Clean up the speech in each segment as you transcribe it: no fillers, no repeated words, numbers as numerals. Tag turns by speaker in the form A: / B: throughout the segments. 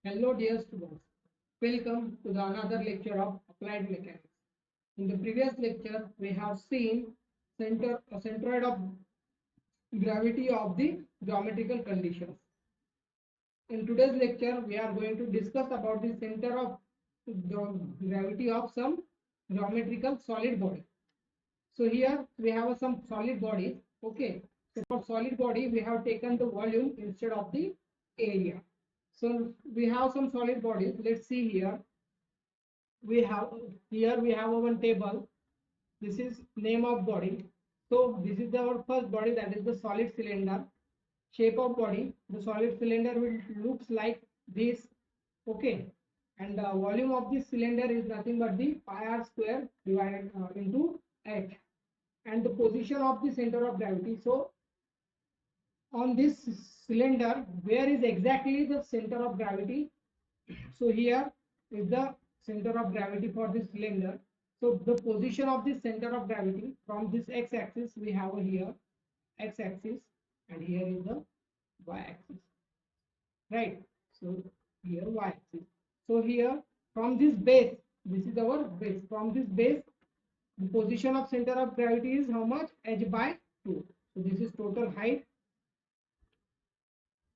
A: Hello dear students, welcome to the another lecture of applied mechanics. In the previous lecture, we have seen centroid of gravity of the geometrical conditions. In today's lecture, we are going to discuss about the center of gravity of some geometrical solid body. So here we have some solid bodies. Okay, so for solid body, we have taken the volume instead of the area. So we have some solid bodies. Let's see here. We have one table. This is name of body. So this is our first body, that is the solid cylinder. Shape of body, the solid cylinder will looks like this. Okay, and the volume of this cylinder is nothing but the pi r square divided into h, and the position of the center of gravity. So on this cylinder, where is exactly the center of gravity? So here is the center of gravity for this cylinder. So the position of the center of gravity from this x-axis, we have here x-axis, and here is the y-axis, right? So here y-axis. So here from this base, this is our base. From this base, the position of center of gravity is how much? H by 2. So this is total height.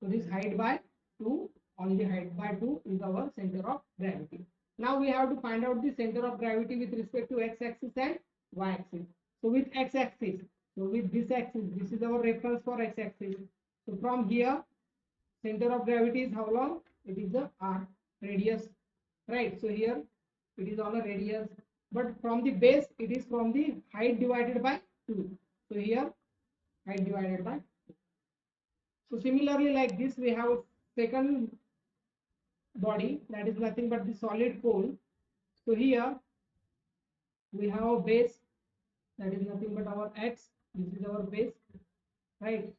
A: So this height by 2, on the height by 2 is our center of gravity. Now we have to find out the center of gravity with respect to x-axis and y-axis. So with x-axis, so with this axis, this is our reference for x-axis. So from here, center of gravity is how long? It is the r radius, right? So here it is on a radius, but from the base, it is from the height divided by 2. So here height divided by. So similarly, like this, we have second body, that is nothing but the solid pole. So here we have a base, that is nothing but our x. This is our base, right?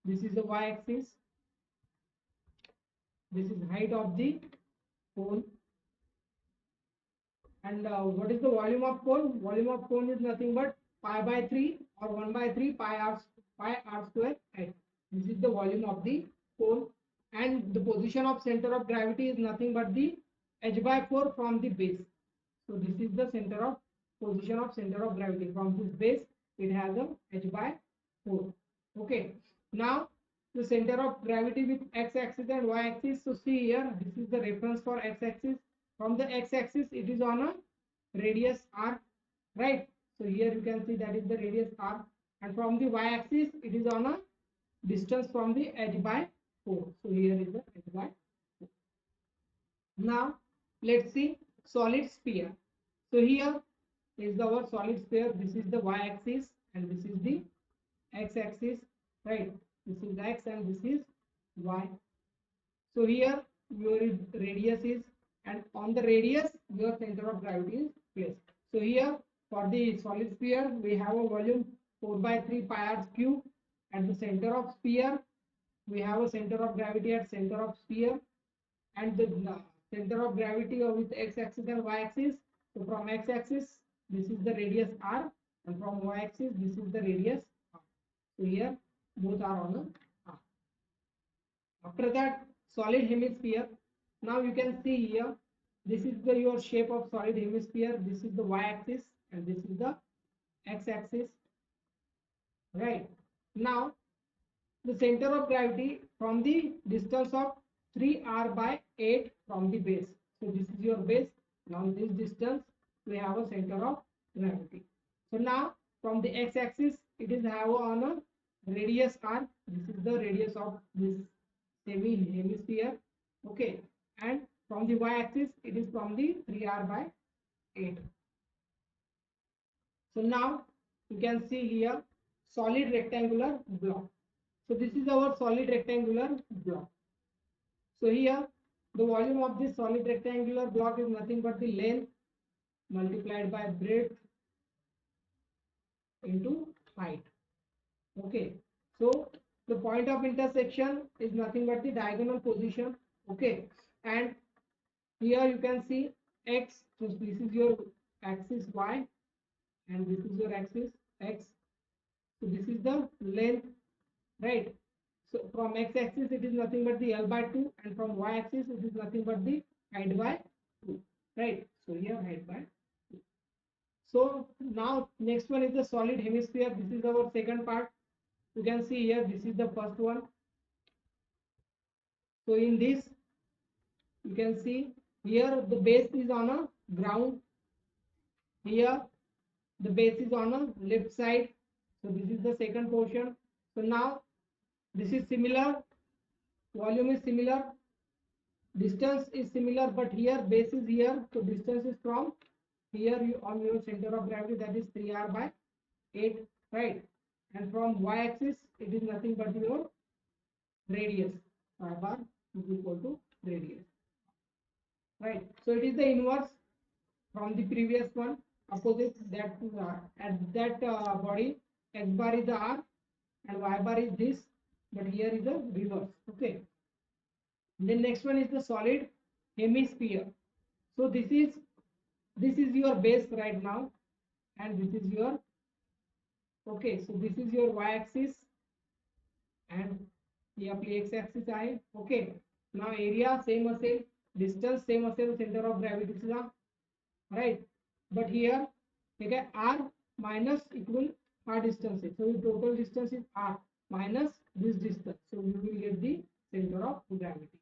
A: This is the y-axis. This is height of the pole. And what is the volume of cone? Volume of cone is nothing but pi by 3 or 1 by 3 pi r square h. This is the volume of the cone, and the position of center of gravity is nothing but the h by 4 from the base. So this is the position of center of gravity from this base. It has a h by 4. Okay. Now the center of gravity with x-axis and y-axis. So see here, this is the reference for x-axis. From the x-axis, it is on a radius r, right? So here you can see that is the radius r, and from the y-axis, it is on a distance from the h by 4. So here is the h by 4. Now let's see solid sphere. So here is our solid sphere. This is the y-axis and this is the x-axis, right? This is x and this is y. So here your radius is, and on the radius your center of gravity is placed. So here for the solid sphere, we have a volume 4 by 3 pi r cube. At the center of sphere, we have a center of gravity at center of sphere, and the center of gravity with x-axis and y-axis. So from x-axis, this is the radius r, and from y-axis, this is the radius r. So here both are on the r. After that, solid hemisphere. Now you can see here, this is the your shape of solid hemisphere. This is the y-axis and this is the x-axis, right? Now the center of gravity from the distance of 3r by 8 from the base. So this is your base. Now this distance we have a center of gravity. So now from the x-axis, it is have on a radius r. This is the radius of this semi hemisphere. Okay, and from the y-axis, it is from the 3r by 8. So now you can see here solid rectangular block. So this is our solid rectangular block. So here the volume of this solid rectangular block is nothing but the length multiplied by breadth into height. Okay, so the point of intersection is nothing but the diagonal position. Okay, and here you can see x. So this is your axis y, and this is your axis x. So this is the length, right? So from x-axis it is nothing but the L by 2, and from y-axis it is nothing but the height by 2, right? So here height by 2. So now next one is the solid hemisphere. This is our second part. You can see here, this is the first one. So in this, you can see here the base is on a ground. Here the base is on a left side. So this is the second portion. So now this is similar, volume is similar, distance is similar, but here base is here. So distance is from here on your center of gravity, that is 3r by 8, right? And from y-axis it is nothing but your radius, r bar is equal to radius, right? So it is the inverse from the previous one, opposite that at that body, x bar is the r and y bar is this, but here is the reverse. Okay. Then next one is the solid hemisphere. So this is your base right now, and this is your, okay, so this is your y-axis and ही आपली x axis आहे. Okay. Now area same असेल, distance same असेल center of gravity चा, right? But here ठीक आहे, r minus इकडून हा distance आहे. So the total distance is r minus this distance. So we will get the center of gravity,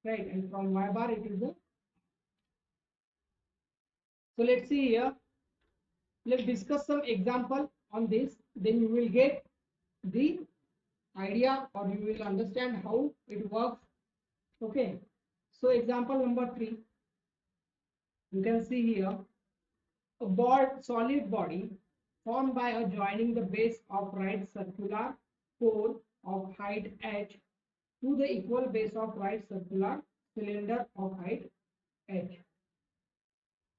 A: right? And from y bar it is the. So let's see here. Let's discuss some example on this. Then you will get the idea, or you will understand how it works. Okay. So example number 3. You can see here a solid body formed by a joining the base of right circular core of height h to the equal base of right circular cylinder of height h.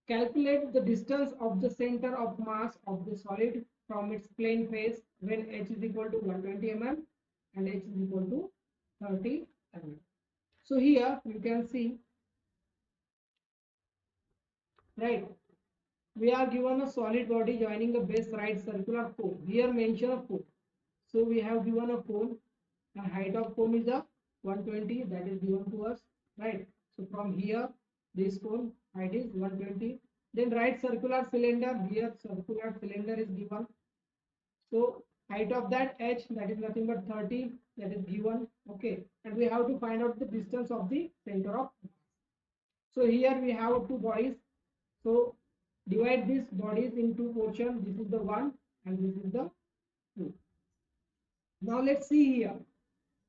A: Calculate the distance of the center of mass of the solid from its plane face when h is equal to 120 mm and h is equal to 30 mm. So here you can see, right, we are given a solid body joining a base right circular cone. Here mention a cone. So we have given a cone, and height of cone is a 120, that is given to us, right? So from here this cone height is 120. Then right circular cylinder, here circular cylinder is given. So height of that h, that is nothing but 30, that is given. Okay, and we have to find out the distance of the center of mass. So here we have two bodies. So divide these bodies into portions. This is the one and this is the two. Now let's see here.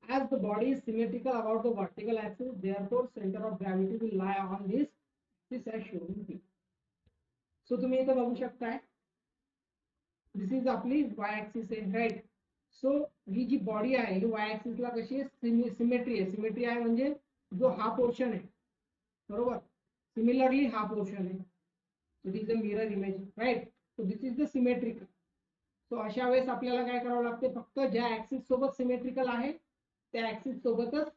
A: As the body is symmetrical about the vertical axis, therefore center of gravity will lie on this as shown in figure. So तुम्ही इथे बघू शकताय, this is आपली y axis आहे, right? So ही जी body आहे ही y axis ला कशी आहे, symmetry आहे. सिमेट्री आहे म्हणजे जो हा पोर्शन आहे, बरोबर, सिमिलरली हा पोर्शन आहे. So this is a mirror image, right? So this is the symmetrical. So अशा वेळेस आपल्याला काय करावं लागते, फक्त ज्या ऍक्सिस सोबत सिमेट्रिकल आहे त्या ऍक्सिस सोबतच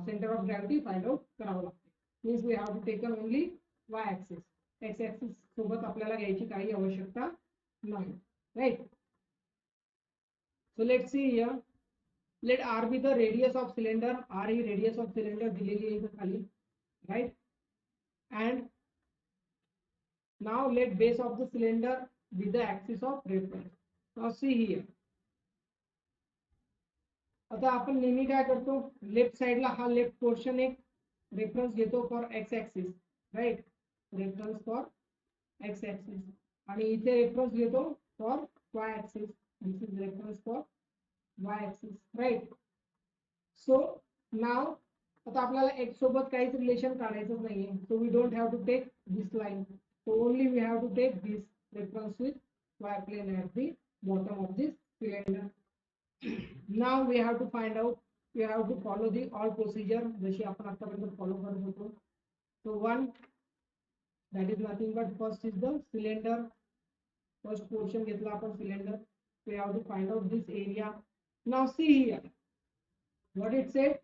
A: centre of gravity find out करावं लागते. Means we have to taken only y axis. x axis सोबत आपल्याला घ्यायची काही आवश्यकता नाही, right? So let's see here. Let r be the radius of cylinder. R he radius of cylinder दिलेली आहे इथे खाली, right? And now let base of the cylinder be the axis of reference. Now see here. आता आपण नेहमी काय करतो, left साइडला हा लेफ्ट पोर्शन एक रेफरन्स घेतो for x axis, right? Reference for x axis, आणि इथे रेफरन्स घेतो for y axis. This is reference for y axis, right? So now आता आपल्याला एक्स सोबत काहीच रिलेशन काढायचं नाहीये. So we don't have to take this line. So only we have to take this reference with y plane at the bottom of this cylinder. Now we have to find out, we have to follow the all procedure जशी आपण आतापर्यंत follow करत होतो. So one, that is nothing but first is the cylinder. First portion घेतला आपण cylinder. We have to find out this area. Now see here what it said.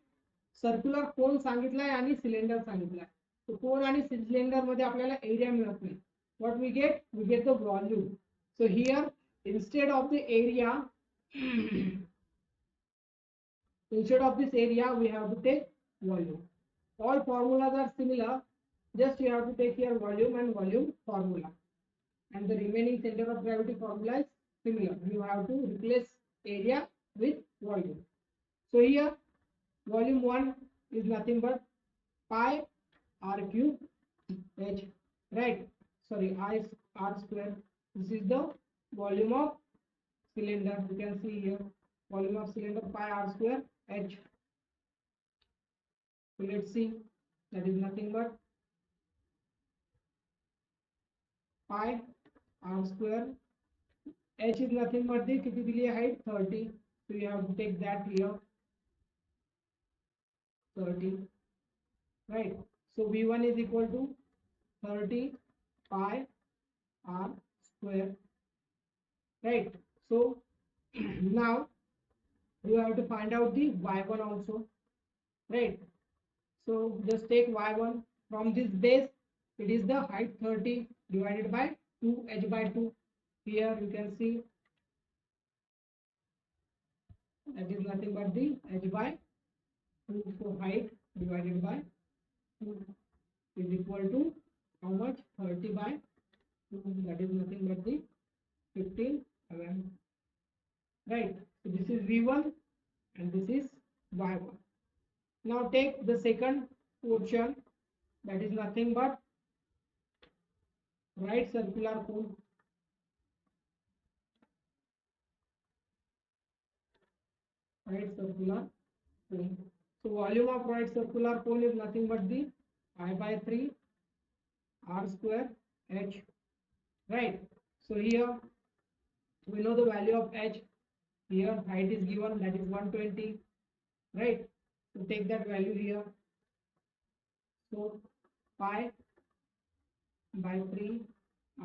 A: Circular cone सांगितलाय आणि cylinder सांगितलाय. तो कोन आणि सिलेंडर मध्ये आपल्याला एरिया मिळत नाही. What we get the volume. So here instead of the area Instead of this area, we have to take volume. All formulas are similar. Just you have to take here volume and volume formula. And the remaining center of gravity formula is similar. You have to replace area with volume. So here volume 1 is nothing but pi r cube h, right? Sorry, I r square. This is the volume of cylinder. You can see here volume of cylinder pi r square h. So let's see, that is nothing but pi r square h is nothing but the कितनी दिली है height 30. So you have to take that here 30, right? So v1 is equal to 30 pi r square, right? So now you have to find out the y1 also, right? So just take y1 from this base. It is the height 30 divided by 2 h by 2. Here you can see that is nothing but the h by 2. So height divided by 2 is equal to how much? 30 by 2. That is nothing but the 15 mm, right? So this is v1 and this is y1. Now take the second portion, that is nothing but right circular cone. Right circular cone. So volume of right circular cone is nothing but the pi by 3 r square h, right? So here we know the value of h. Here height is given, that is 120, right? So take that value here. So pi by 3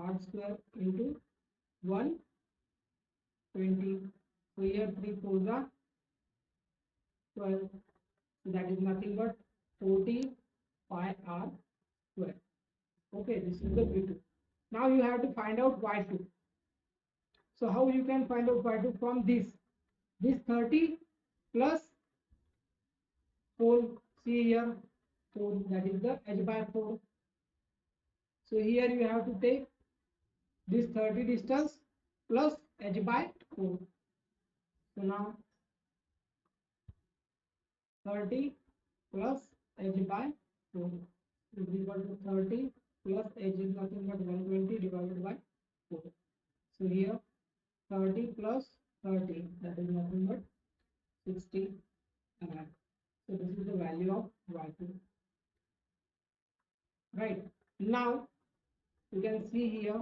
A: r square into 120. So here 3 4s are 12. So that is nothing but 40 pi r square. Okay, this is the v2. Now you have to find out y2. So how you can find out y2? From this 30 plus 4. See here 4, that is the h by 4. So here you have to take this 30 distance plus h by 4. So now 30 plus h by 4 is equal to 30 plus h is nothing but 120 divided by 4. So here 30 plus 30, that is nothing but 60 mm. So this is the value of y2, right? Now you can see here,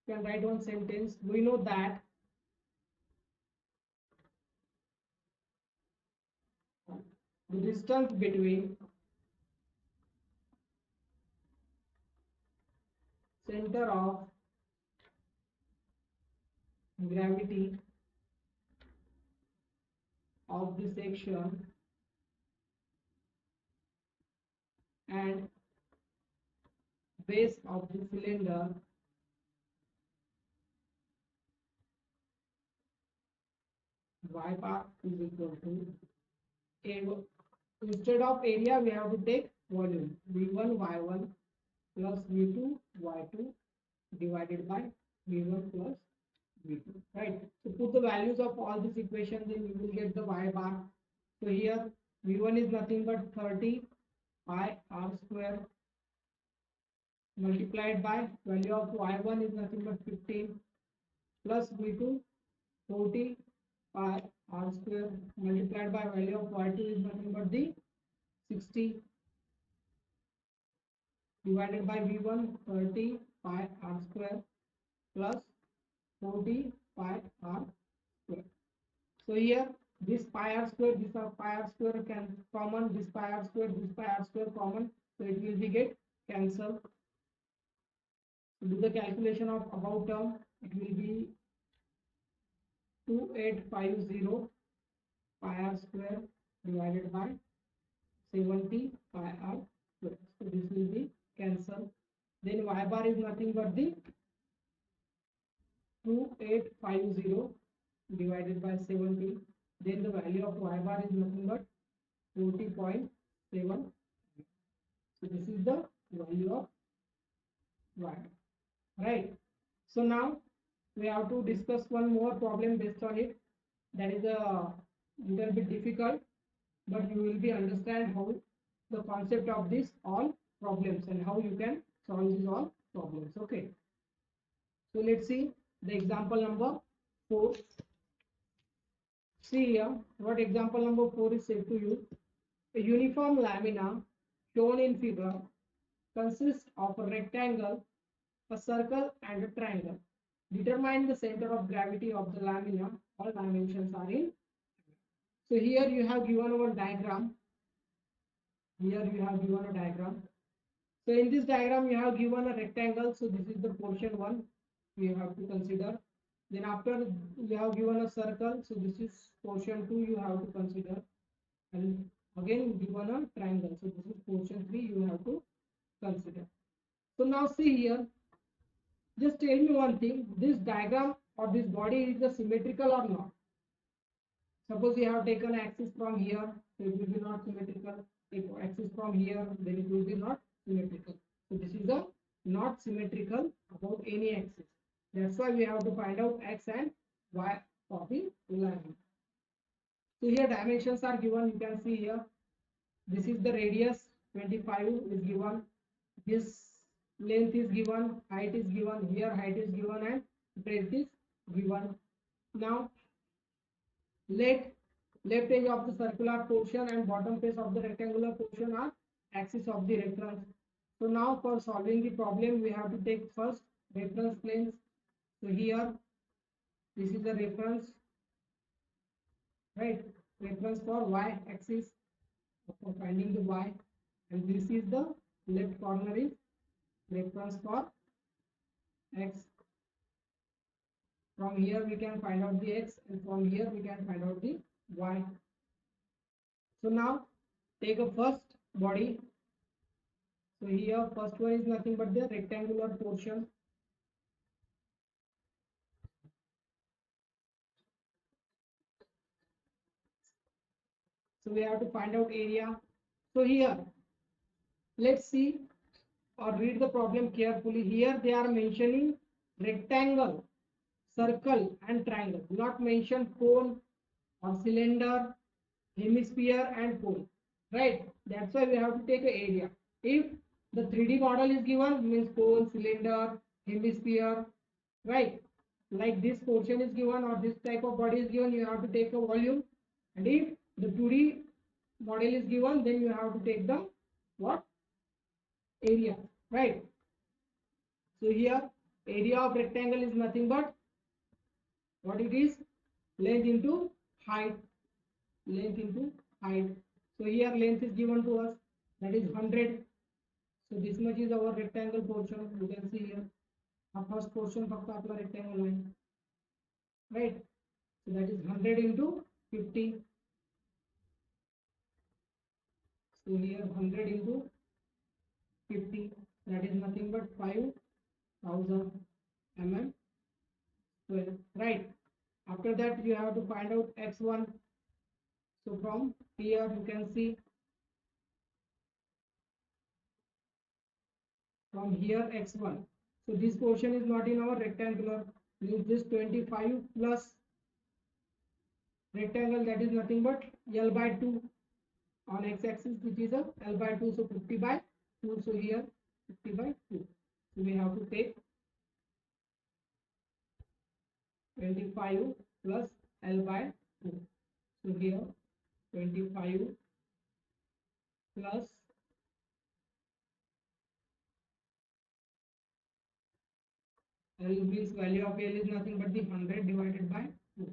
A: you can write one sentence. We know that the distance between center of gravity of the section and base of the cylinder y bar is equal to a. Instead of area we have to take volume, v1 y1 plus v2 y2 divided by v1 plus v2, right? So put the values of all these equations and you will get the y bar. So here v1 is nothing but 30 pi r square multiplied by value of y1 is nothing but 15 plus v2 40 pi r square multiplied by value of y2 is nothing but the 60 divided by v1 30 pi r square plus 40 pi r square. So here this pi r square, this pi r square can common, this pi r square, this pi r square common, so it will be get cancelled. To do the calculation of above term, it will be 2850 pi r square divided by 70 pi r square. So this will be cancelled. Then y bar is nothing but the 2850 divided by 70. then the value of y bar is nothing but 40.7. So this is the value of y, right? So now we have to discuss one more problem based on it. That is a little bit difficult, but you will be understand how the concept of this all problems and how you can solve these all problems. Okay, so let's see the example number 4. See here what example number 4 is said to you. A uniform lamina shown in figure consists of a rectangle, a circle and a triangle. Determine the center of gravity of the lamina. All dimensions are in. So here you have given one diagram. Here you have given a diagram. So in this diagram you have given a rectangle. So this is the portion 1 we have to consider. Then after you have given a circle. So this is portion 2 you have to consider. And again given a triangle. So this is portion 3 you have to consider. So now see here. Just tell me one thing. This diagram or this body is the symmetrical or not? Suppose you have taken axis from here, so it will be not symmetrical. Take axis from here, then it will be not symmetrical. So this is a not symmetrical about any axis. That's why we have to find out x and y for the line. So here dimensions are given. You can see here. This is the radius 25 is given. This length is given. Height is given. Here height is given and breadth is given. Now let left edge of the circular portion and bottom face of the rectangular portion are axis of the reference. So now for solving the problem we have to take first reference planes. So here this is the reference, right? Reference for y axis for finding the y, and this is the left corner is reference for x. From here we can find out the x, and from here we can find out the y. So now take a first body. So here first one is nothing but the rectangular portion. So we have to find out area. So here let's see or read the problem carefully. Here they are mentioning rectangle, circle and triangle. Do not mention cone or cylinder, hemisphere and pole, right? That's why we have to take an area. If the 3D model is given, means cone, cylinder, hemisphere, right? Like this portion is given or this type of body is given, you have to take a volume. And if the 2D model is given, then you have to take the what? Area, right? So here area of rectangle is nothing but what it is? Length into height. Length into height. So here length is given to us, that is 100. So this much is our rectangle portion. You can see here. Our first portion फक्त आपला rectangle line, right? So that is 100 into 50. So here 100 into 50, that is nothing but 5000 mm square, right? After that you have to find out x1. So from here you can see, from here x1. So this portion is not in our rectangular. This 25 plus rectangle, that is nothing but L by 2 on x-axis, which is a L by 2. So 50 by 2. So here 50 by 2. So we have to take 25 plus L by 2. So here 25 plus L means value of L is nothing but the 100 divided by 2.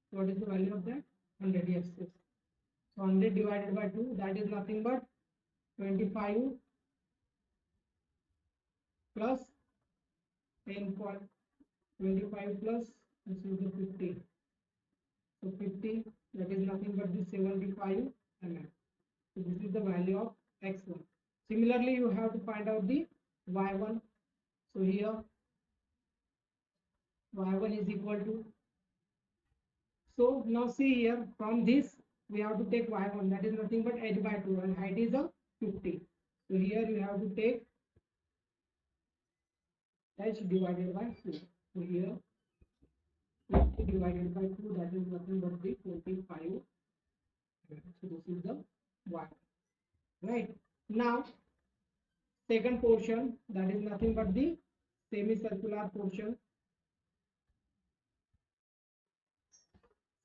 A: So what is the value of that? 100. Yes, yes. So 100 divided by 2, that is nothing but 25 plus 10.25 plus this is the 50. So 50, that is nothing but the 75 mm. So this is the value of x1. Similarly, you have to find out the y1. So here y1 is equal to So now see here, from this we have to take y1, that is nothing but h by 2, and height is a 50. So here you have to take h divided by 2. So here 50 divided by 2, that is nothing but the 25. So this is the y. Right. Now second portion, that is nothing but the semicircular portion.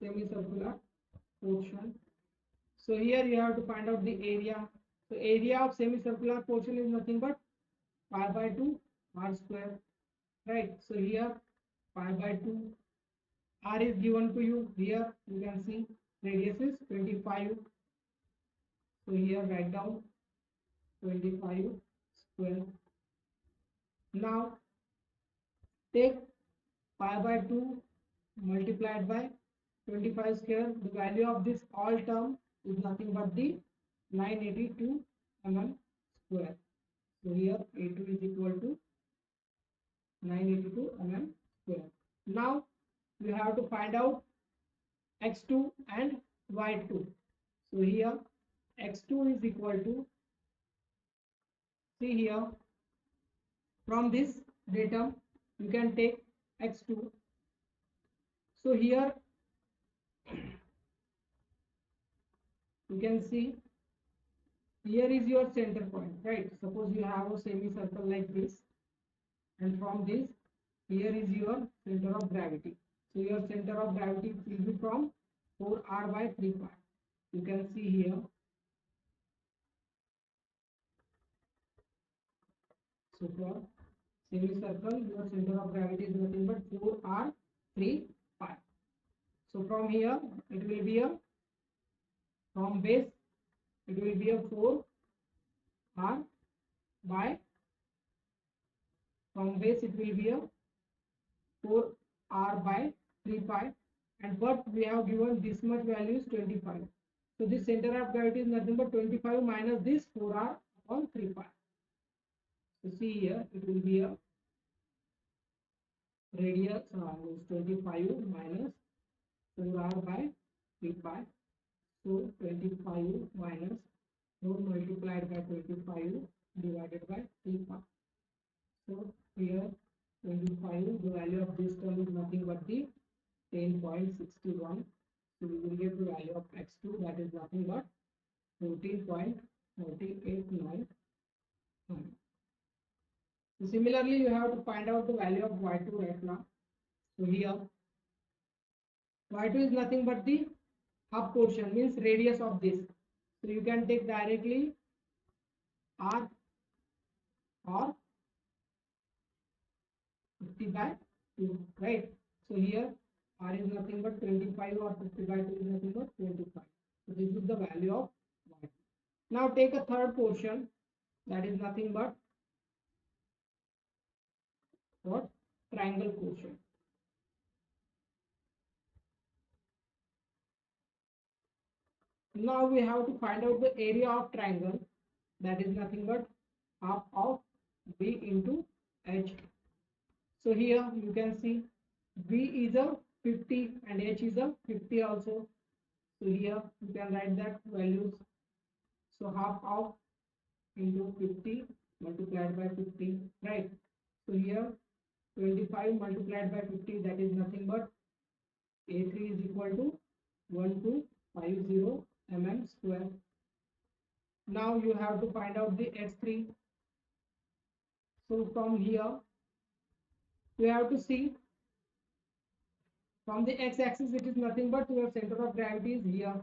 A: Semicircular portion. So here you have to find out the area. So area of semicircular portion is nothing but pi by 2 r square. Right. So here pi by 2 r is given to you. Here you can see radius is 25. So here write down 25 square. Now take pi by 2 multiplied by 25 square. The value of this all term is nothing but the 982 mm square. So here A2 is equal to 982 mm square. Now you have to find out x2 and y2. So here x2 is equal to, see here, from this datum you can take x2. So here you can see, here is your center point, right? Suppose you have a semicircle like this, and from this, here is your center of gravity. So your center of gravity will be from 4r by 3 pi. You can see here. So for semicircle, your center of gravity is nothing but 4r 3 pi. So from here, it will be a, from base, it will be a 4r by, from base it will be a 4r by 3 pi, and what we have given this much value is 25. So this center of gravity is nothing but 25 minus this 4r upon 3 pi. So see here, it will be a radius is 25 minus 4r by 3 pi. So 25 minus 4 multiplied by 25 divided by 3 pi. So here 25, the value of this term is nothing but the 10.61. So we will get the value of x2, that is nothing but 14.489. So similarly, you have to find out the value of y2 right now. So here y2 is nothing but the half portion, means radius of this. So you can take directly r or 50 by 2, right? So here r is nothing but 25 or 50 by 2 is nothing but 25. So this is the value of y. Now take a third portion, that is nothing but what? Triangle portion. Now we have to find out the area of triangle, that is nothing but half of b into h. So here you can see b is a 50 and h is a 50 also. So here you can write that values. So half of into 50 multiplied by 50, right? So here 25 multiplied by 50, that is nothing but A3 is equal to 1250 mm square. Now you have to find out the x3. So from here you have to see, from the x-axis it is nothing but your center of gravity is here,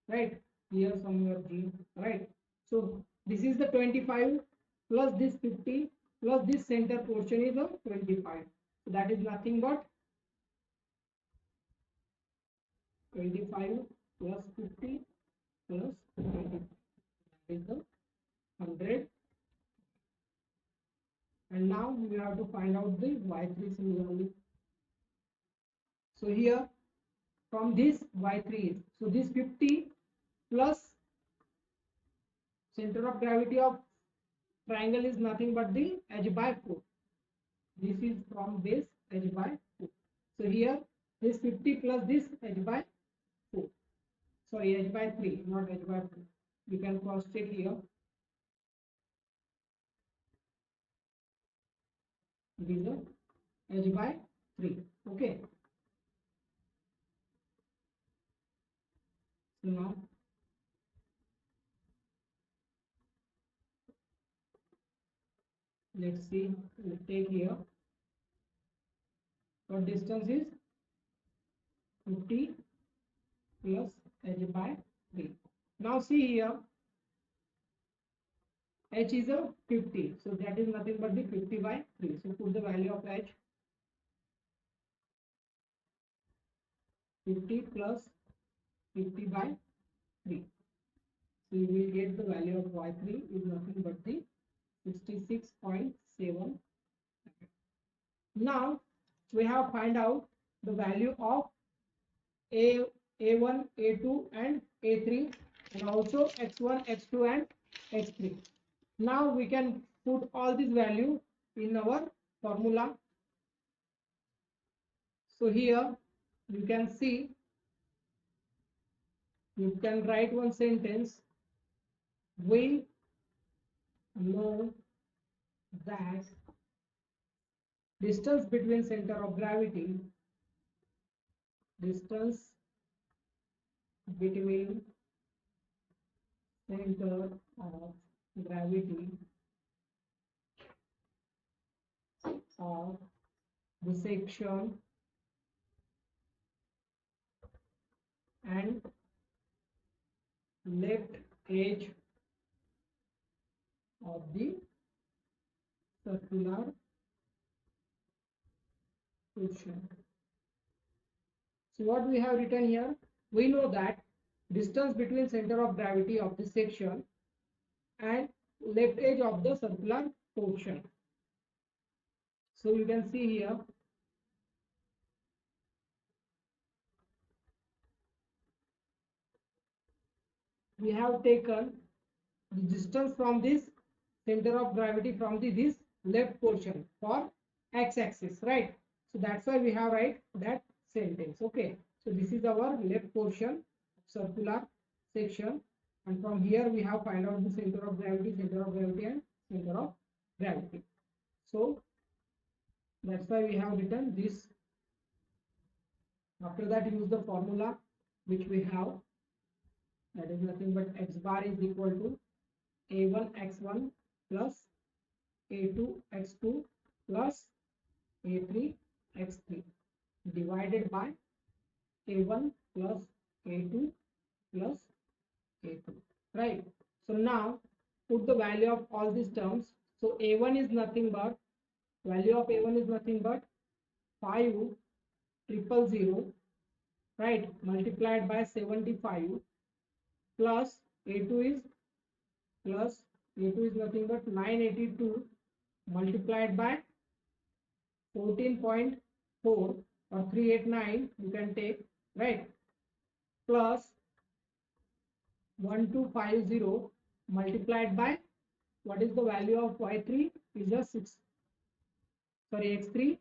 A: right? Here somewhere G, right? So this is the 25 plus this 50 plus this center portion is a 25. So that is nothing but 25 plus 50 plus 25. That is the 100. And now we have to find out the y3 similarly. So here from this y3 is, so this 50 plus center of gravity of triangle is nothing but the h by 4. This is from base h by 4. So here This 50 plus this h by 4. Sorry, h by 3, not h by 4. We can cross check here. It is a h by 3. Okay. So now let's see. We'll take here. What distance is 50 plus h by 3. Now see here, h is a 50. So that is nothing but the 50 by 3. So put the value of h, 50 plus 50 by 3. So you will get the value of y3 is nothing but the 66.7. Now we have find out the value of a1, a2 and a3, and also x1, x2 and x3. Now we can put all these value in our formula. So here you can see, you can write one sentence. We know that distance between center of gravity, distance between center of gravity of the section and left edge of the circular portion. So what we have written here, we know that distance between center of gravity of the section and left edge of the circular portion. So you can see here, we have taken the distance from this center of gravity from this left portion for x-axis, right? So that's why we have write that sentence. Okay, so this is our left portion circular section, and from here we have find out the center of gravity and center of gravity. So that's why we have written this. After that, use the formula which we have, that is nothing but x bar is equal to a1 x1 plus a2 x2 plus a3 x3 divided by a1 plus a2 plus a2, right? So now put the value of all these terms. So a1 is nothing but, value of a1 is nothing but 5,000, right, multiplied by 75 plus a2 is nothing but 982 multiplied by 14.4 or 389, you can take, right, plus 1250 multiplied by, what is the value of y3 is a 6, sorry, x3,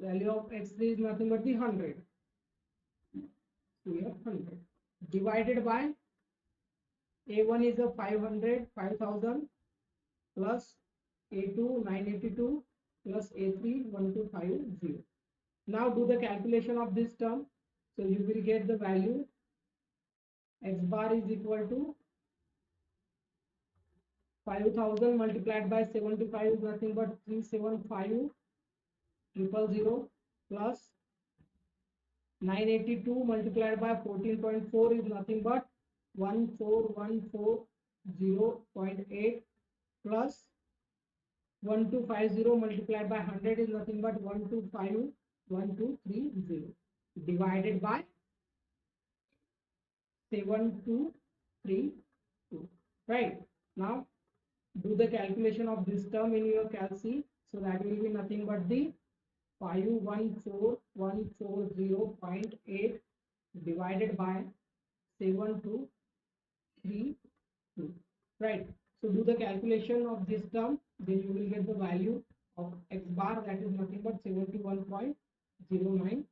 A: value of x3 is nothing but the 100, here 100 divided by a1 is a 5,000 plus a2 982 plus a3 1250. Now do the calculation of this term. So you will get the value, x bar is equal to 5,000 multiplied by 75 is nothing but 375,000 plus 982 multiplied by 14.4 is nothing but 14,140.8 plus 1250 multiplied by 100 is nothing but 125,1230 divided by 7232, right? Now do the calculation of this term in your calc. So that will be nothing but the 514,140.8 divided by 7232, right? So do the calculation of this term, then you will get the value of x bar, that is nothing but 71.09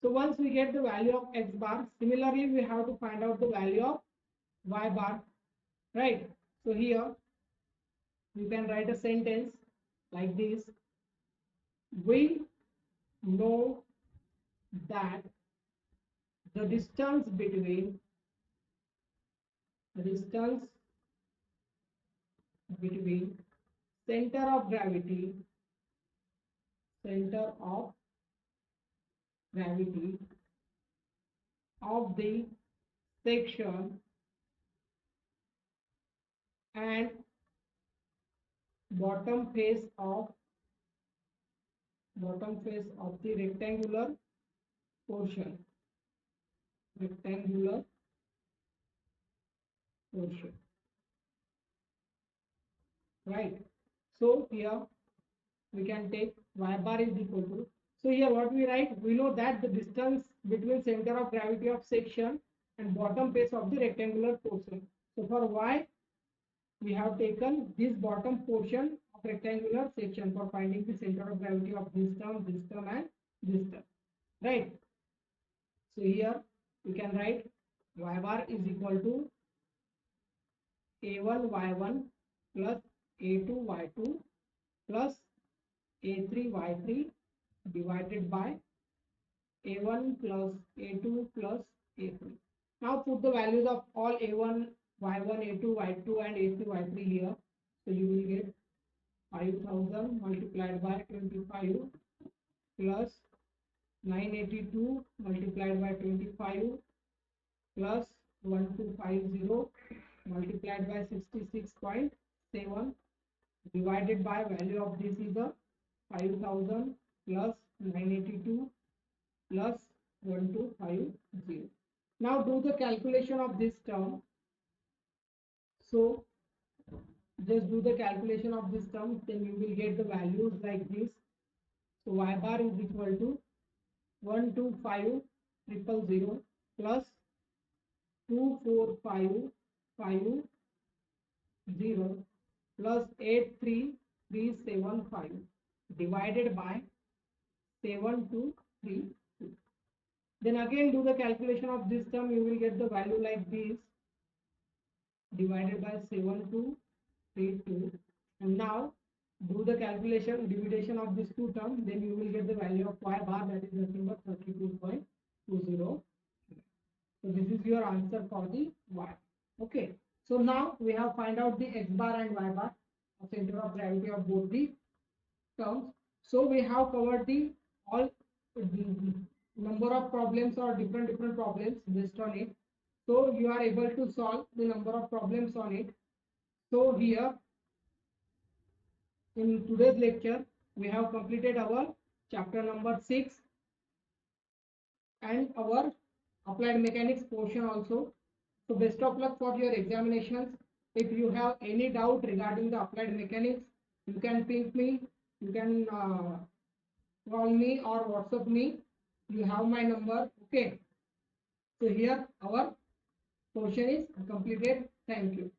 A: So once we get the value of x bar, similarly we have to find out the value of y bar, right? So here you can write a sentence like this: we know that the distance between center of gravity center of gravity of the section and bottom face of the rectangular portion right? So here we can take y bar is equal to, so here what we write, we know that the distance between center of gravity of section and bottom face of the rectangular portion. So for y we have taken this bottom portion of rectangular section for finding the center of gravity of this term and this term, right? So here we can write y bar is equal to a1 y1 plus a2 y2 plus a3 y3 divided by a1 plus a2 plus a3. Now put the values of all a1 y1 a2 y2 and a3 y3 here. So you will get 5000 multiplied by 25 plus 982 multiplied by 25 plus 1250 multiplied by 66.7 divided by value of this is a 5000 plus 982 plus 1250. Now do the calculation of this term. So just do the calculation of this term, then you will get the values like this. So y bar is equal to 125000 plus 24550 plus 83375 divided by 7232. Then again do the calculation of this term, you will get the value like this divided by 7232. And now do the calculation division of these two terms, then you will get the value of y bar, that is nothing but 32.20. So this is your answer for the y. Okay. So now we have find out the x bar and y bar of center of gravity of both the terms. So we have covered the all number of problems or different problems based on it. So you are able to solve the number of problems on it. So here in today's lecture we have completed our chapter number 6 and our applied mechanics portion also. So best of luck for your examinations. If you have any doubt regarding the applied mechanics, you can ping me, you can call me or WhatsApp me. You have my number. Okay. So here our portion is completed. Thank you.